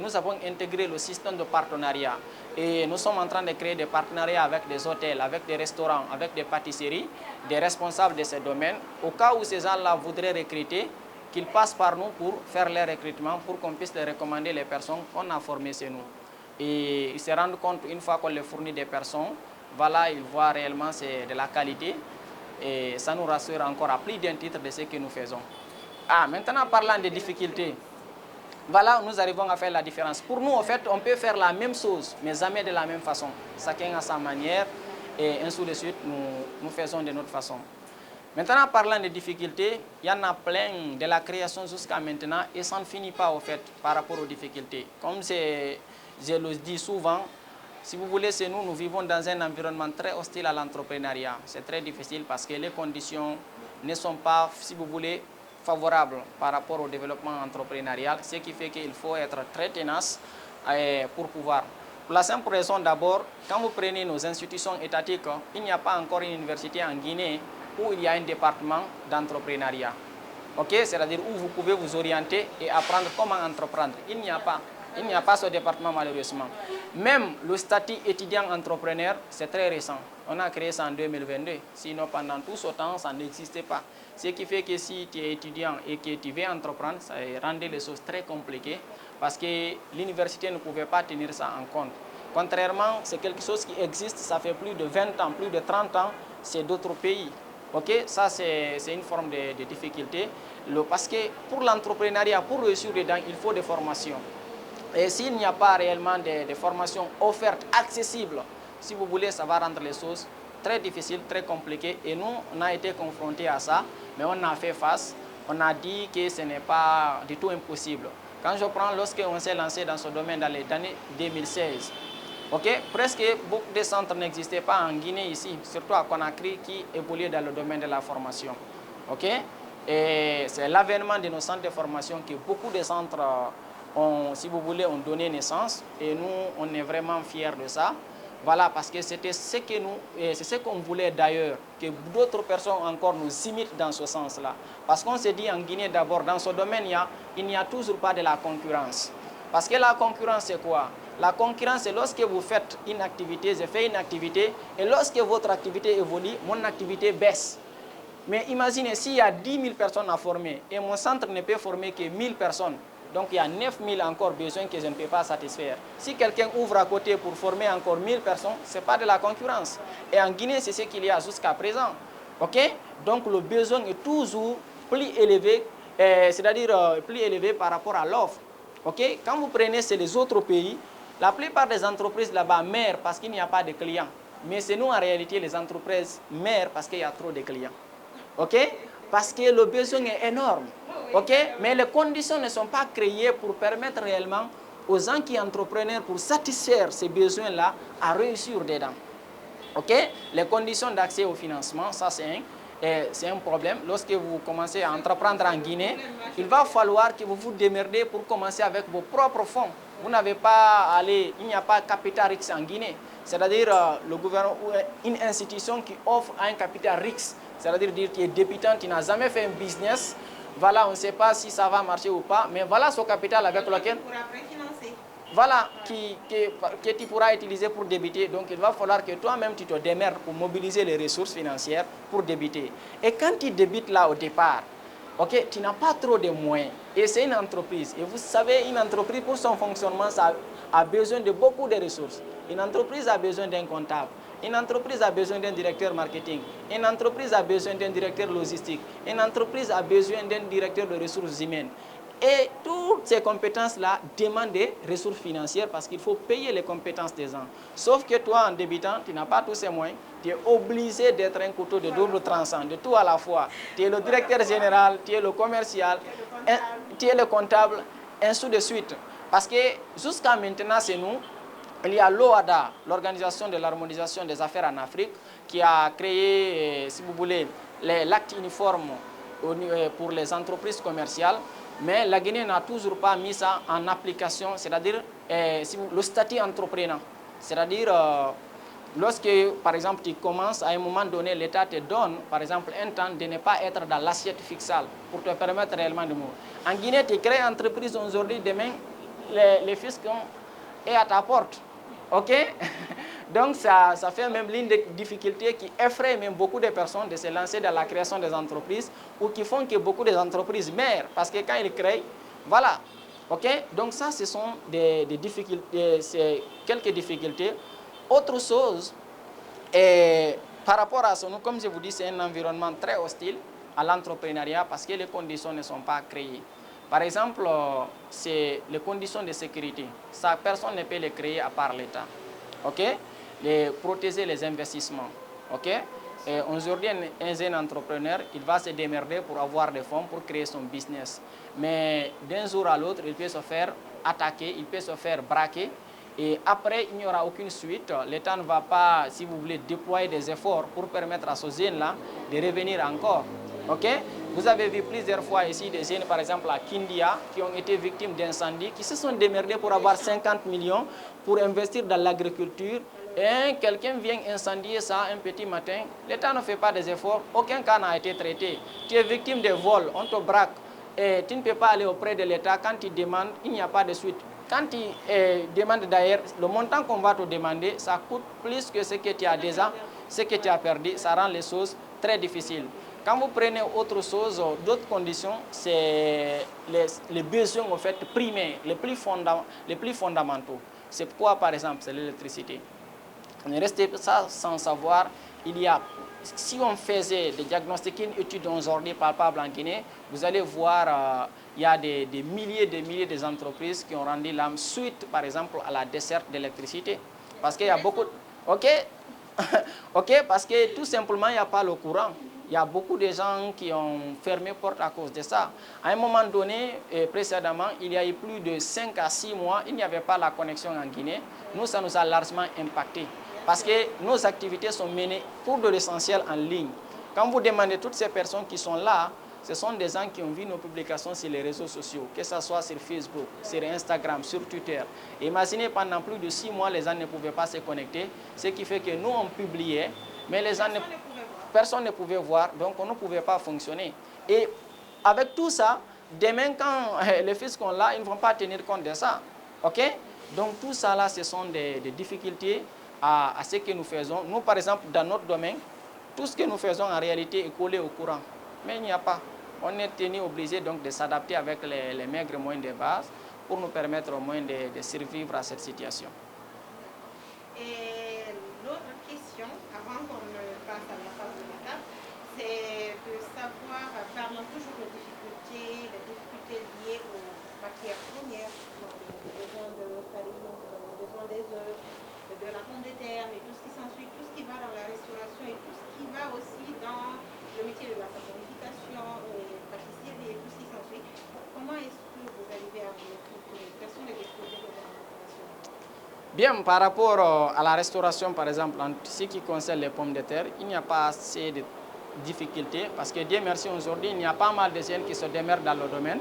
nous avons intégré le système de partenariat et nous sommes en train de créer des partenariats avec des hôtels, avec des restaurants, avec des pâtisseries, des responsables de ces domaines. Au cas où ces gens-là voudraient recruter, qu'ils passent par nous pour faire les recrutements, pour qu'on puisse les recommander les personnes qu'on a formées chez nous. Et ils se rendent compte, une fois qu'on les fournit des personnes, voilà, ils voient réellement c'est de la qualité et ça nous rassure encore à plus d'un titre de ce que nous faisons. Maintenant, parlant des difficultés, voilà, nous arrivons à faire la différence. Pour nous, en fait, on peut faire la même chose, mais jamais de la même façon. Chacun a sa manière et ainsi de suite, nous faisons de notre façon. Maintenant, parlant des difficultés, il y en a plein de la création jusqu'à maintenant et ça ne finit pas, au fait, par rapport aux difficultés. Comme je le dis souvent, si vous voulez, c'est nous vivons dans un environnement très hostile à l'entrepreneuriat. C'est très difficile parce que les conditions ne sont pas, si vous voulez, favorables par rapport au développement entrepreneurial, ce qui fait qu'il faut être très tenace pour pouvoir. Pour la simple raison d'abord, quand vous prenez nos institutions étatiques, il n'y a pas encore une université en Guinée où il y a un département d'entrepreneuriat. Okay? C'est-à-dire où vous pouvez vous orienter et apprendre comment entreprendre. Il n'y a pas. Il n'y a pas ce département malheureusement. Même le statut étudiant-entrepreneur, c'est très récent. On a créé ça en 2022. Sinon, pendant tout ce temps, ça n'existait pas. Ce qui fait que si tu es étudiant et que tu veux entreprendre, ça rendait les choses très compliquées parce que l'université ne pouvait pas tenir ça en compte. Contrairement, c'est quelque chose qui existe, ça fait plus de 20 ans, plus de 30 ans, c'est d'autres pays. Ok, ça c'est une forme de difficulté. Parce que pour l'entrepreneuriat, pour réussir dedans, il faut des formations. Et s'il n'y a pas réellement de formations offertes, accessibles, si vous voulez, ça va rendre les choses très difficiles, très compliquées. Et nous, on a été confrontés à ça, mais on a fait face. On a dit que ce n'est pas du tout impossible. Quand je prends, lorsqu'on s'est lancé dans ce domaine dans les années 2016, okay, presque beaucoup de centres n'existaient pas en Guinée ici, surtout à Conakry, qui évoluait dans le domaine de la formation. Okay? Et c'est l'avènement de nos centres de formation que beaucoup de centres si vous voulez, ont donné naissance et nous, on est vraiment fiers de ça. Voilà, parce que c'était ce que c'est ce qu'on voulait d'ailleurs, que d'autres personnes encore nous imitent dans ce sens-là. Parce qu'on s'est dit en Guinée d'abord, dans ce domaine, il n'y a toujours pas de la concurrence. Parce que la concurrence, c'est quoi? La concurrence, c'est lorsque vous faites une activité, je fais une activité, et lorsque votre activité évolue, mon activité baisse. Mais imaginez, s'il y a 10 000 personnes à former, et mon centre ne peut former que 1 000 personnes, donc il y a 9 000 encore besoins que je ne peux pas satisfaire. Si quelqu'un ouvre à côté pour former encore 1 000 personnes, ce n'est pas de la concurrence. Et en Guinée, c'est ce qu'il y a jusqu'à présent. Okay? Donc le besoin est toujours plus élevé, c'est-à-dire plus élevé par rapport à l'offre. Okay? Quand vous prenez les autres pays, la plupart des entreprises là-bas meurent parce qu'il n'y a pas de clients. Mais c'est nous en réalité les entreprises meurent parce qu'il y a trop de clients. Okay? Parce que le besoin est énorme. Okay? Mais les conditions ne sont pas créées pour permettre réellement aux gens qui entreprennent pour satisfaire ces besoins-là à réussir dedans. Okay? Les conditions d'accès au financement, ça c'est un problème. Lorsque vous commencez à entreprendre en Guinée, il va falloir que vous vous démerdez pour commencer avec vos propres fonds. Vous n'avez pas allé, il n'y a pas de capital risque en Guinée. C'est-à-dire le gouvernement ou une institution qui offre un capital risque. C'est-à-dire que tu es débutant, tu n'as jamais fait un business. Voilà, on ne sait pas si ça va marcher ou pas, mais voilà ce capital avec lequel voilà, que tu pourras utiliser pour débuter. Donc il va falloir que toi-même tu te démerdes pour mobiliser les ressources financières pour débuter. Et quand tu débutes là au départ, okay, tu n'as pas trop de moyens. Et c'est une entreprise. Et vous savez, une entreprise pour son fonctionnement, ça a besoin de beaucoup de ressources. Une entreprise a besoin d'un comptable. Une entreprise a besoin d'un directeur marketing. Une entreprise a besoin d'un directeur logistique. Une entreprise a besoin d'un directeur de ressources humaines. Et toutes ces compétences-là demandent des ressources financières parce qu'il faut payer les compétences des gens. Sauf que toi, en débutant, tu n'as pas tous ces moyens. Tu es obligé d'être un couteau de double tranchant, de tout à la fois. Tu es le directeur général, tu es le commercial, tu es le comptable, ainsi de suite. Parce que jusqu'à maintenant, c'est nous. Il y a l'OADA, l'Organisation de l'harmonisation des affaires en Afrique, qui a créé, si vous voulez, l'acte uniforme pour les entreprises commerciales. Mais la Guinée n'a toujours pas mis ça en application, c'est-à-dire le statut entrepreneur. C'est-à-dire, lorsque, par exemple, tu commences, à un moment donné, l'État te donne, par exemple, un temps de ne pas être dans l'assiette fiscale pour te permettre réellement de mourir. En Guinée, tu crées une entreprise aujourd'hui, demain, le fisc est à ta porte. OK? Donc, ça fait même l'une des difficultés qui effraient même beaucoup de personnes de se lancer dans la création des entreprises ou qui font que beaucoup d'entreprises meurent parce que quand ils créent, voilà. OK? Donc, ça, ce sont des difficultés, c'est quelques difficultés. Autre chose, et par rapport à ça, comme je vous dis, c'est un environnement très hostile à l'entrepreneuriat parce que les conditions ne sont pas créées. Par exemple, c'est les conditions de sécurité. Ça, personne ne peut les créer à part l'État. OK? Protéger les investissements. OK? Aujourd'hui, un jeune entrepreneur, il va se démerder pour avoir des fonds pour créer son business. Mais d'un jour à l'autre, il peut se faire attaquer, il peut se faire braquer. Et après, il n'y aura aucune suite. L'État ne va pas, si vous voulez, déployer des efforts pour permettre à ce jeune-là de revenir encore. OK? Vous avez vu plusieurs fois ici des jeunes, par exemple à Kindia, qui ont été victimes d'incendies, qui se sont démerdés pour avoir 50 millions pour investir dans l'agriculture. Et quelqu'un vient incendier ça un petit matin. L'État ne fait pas des efforts. Aucun cas n'a été traité. Tu es victime de vol, on te braque. Et tu ne peux pas aller auprès de l'État. Quand tu demandes, il n'y a pas de suite. Quand tu demandes d'ailleurs, le montant qu'on va te demander, ça coûte plus que ce que tu as déjà, ce que tu as perdu. Ça rend les choses très difficiles. Quand vous prenez autre chose, d'autres conditions, c'est les besoins en fait primaires, les plus fondamentaux. C'est pourquoi, par exemple, c'est l'électricité. Ne restez pas sans savoir, si on faisait des diagnostics, une étude aujourd'hui palpable en Guinée, vous allez voir, il y a des milliers d'entreprises qui ont rendu l'âme suite, par exemple, à la desserte d'électricité. Parce qu'il y a beaucoup... OK? OK, parce que tout simplement, il n'y a pas le courant. Il y a beaucoup de gens qui ont fermé porte à cause de ça. À un moment donné, précédemment, il y a eu plus de 5 à 6 mois, il n'y avait pas la connexion en Guinée. Nous, ça nous a largement impacté. Parce que nos activités sont menées pour de l'essentiel en ligne. Quand vous demandez toutes ces personnes qui sont là, ce sont des gens qui ont vu nos publications sur les réseaux sociaux, que ce soit sur Facebook, sur Instagram, sur Twitter. Imaginez, pendant plus de 6 mois, les gens ne pouvaient pas se connecter, ce qui fait que nous, on publiait, mais les gens personne ne pouvait voir, donc on ne pouvait pas fonctionner. Et avec tout ça, demain, quand les fils sont là, ils ne vont pas tenir compte de ça. OK? Donc tout ça, là, ce sont des difficultés à ce que nous faisons. Nous, par exemple, dans notre domaine, tout ce que nous faisons en réalité est collé au courant. Mais il n'y a pas. On est tenu obligé donc de s'adapter avec les maigres moyens de base pour nous permettre au moins de survivre à cette situation. Et l'autre question, avant qu'on passe à la phase de l'étape, c'est de savoir, parlons toujours des difficultés liées aux matières premières, les besoins de farine, les besoins des œufs, de la pomme de terre, et tout ce qui s'ensuit, tout ce qui va dans la restauration et tout ce qui va aussi dans le métier de la saponification, pâtisserie et tout ce qui s'ensuit. Comment est-ce que vous arrivez à vous trouver? Quels sont les difficultés que vous rencontrez? Bien, par rapport à la restauration, par exemple, en ce qui concerne les pommes de terre, il n'y a pas assez de difficultés parce que Dieu merci, aujourd'hui, il y a pas mal de jeunes qui se démerdent dans le domaine.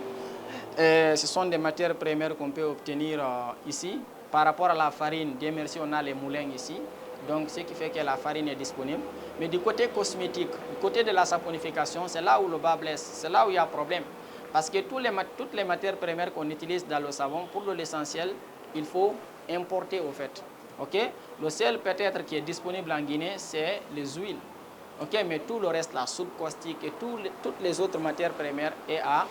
Ce sont des matières premières qu'on peut obtenir ici. Par rapport à la farine, Dieu merci, on a les moulins ici. Donc, ce qui fait que la farine est disponible. Mais du côté cosmétique, du côté de la saponification, c'est là où le bas blesse, c'est là où il y a problème. Parce que toutes les matières premières qu'on utilise dans le savon, pour l'essentiel, il faut importer au fait. OK? Le seul peut-être qui est disponible en Guinée, c'est les huiles. OK? Mais tout le reste, la soude caustique et toutes les autres matières premières est à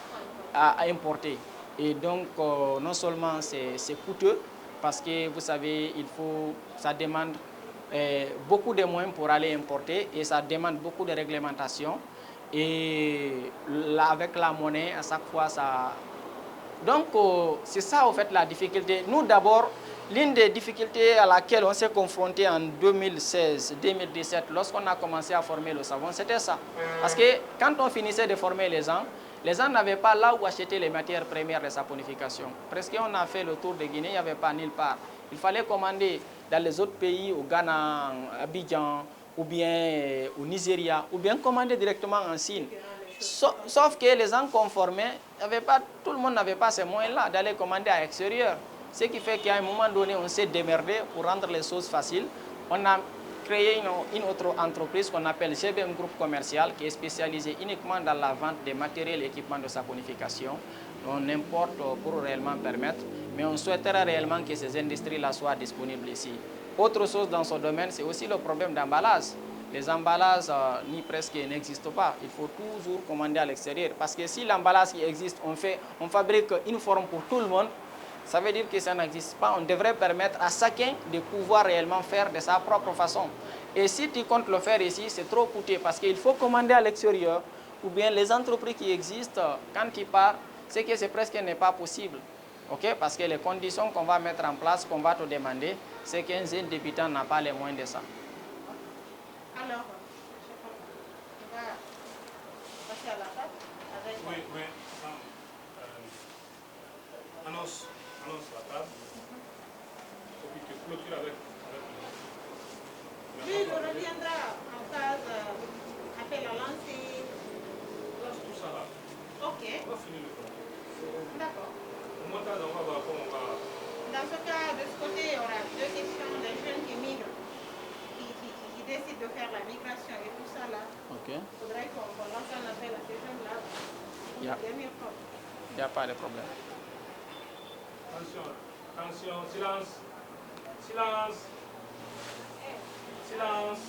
importer. Et donc, non seulement c'est coûteux, parce que vous savez, ça demande beaucoup de moyens pour aller importer et ça demande beaucoup de réglementation. Et là, avec la monnaie, à chaque fois, ça... Donc, c'est ça, en fait, la difficulté. Nous, d'abord, l'une des difficultés à laquelle on s'est confronté en 2016-2017, lorsqu'on a commencé à former le savon, c'était ça. Parce que quand on finissait de former les gens n'avaient pas là où acheter les matières premières de saponification. Presque on a fait le tour de Guinée, il n'y avait pas nulle part. Il fallait commander dans les autres pays, au Ghana, à Abidjan, ou bien au Nigeria, ou bien commander directement en Chine. Sauf que les gens conformés, tout le monde n'avait pas ces moyens-là d'aller commander à l'extérieur. Ce qui fait qu'à un moment donné, on s'est démerdé pour rendre les choses faciles. On a créé une autre entreprise qu'on appelle GBM Groupe Commercial qui est spécialisée uniquement dans la vente des matériels et équipements de saponification. On importe pour réellement permettre. mais on souhaiterait réellement que ces industries-là soient disponibles ici. Autre chose dans ce domaine, c'est aussi le problème d'emballage. Les emballages ni presque n'existent pas. Il faut toujours commander à l'extérieur. Parce que si l'emballage qui existe, on fabrique une forme pour tout le monde, ça veut dire que ça n'existe pas. On devrait permettre à chacun de pouvoir réellement faire de sa propre façon. Et si tu comptes le faire ici, c'est trop coûteux parce qu'il faut commander à l'extérieur. Ou bien les entreprises qui existent, quand tu pars, c'est que c'est presque n'est pas possible. Okay? Parce que les conditions qu'on va mettre en place, qu'on va te demander, c'est qu'un jeune débutant n'a pas les moyens de ça. Alors, on va passer à la table avec... Oui, mais annonce la table. Et puis tu clôtures avec Oui, on reviendra en phase appel à lancer. tout ça là. Ok, On va finir le problème. d'accord. Au montage, on va voir comment on va... Dans ce cas, de ce côté, on a deux questions des jeunes qui migrent, qui décident de faire la migration et tout ça là. Ok. Il faudrait qu'on lance un appel à ces jeunes là. Yeah. Il n'y a pas de problème. Attention, attention, silence. Silence. Silence.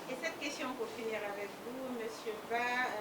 Et cette question pour finir avec vous, M. Ba,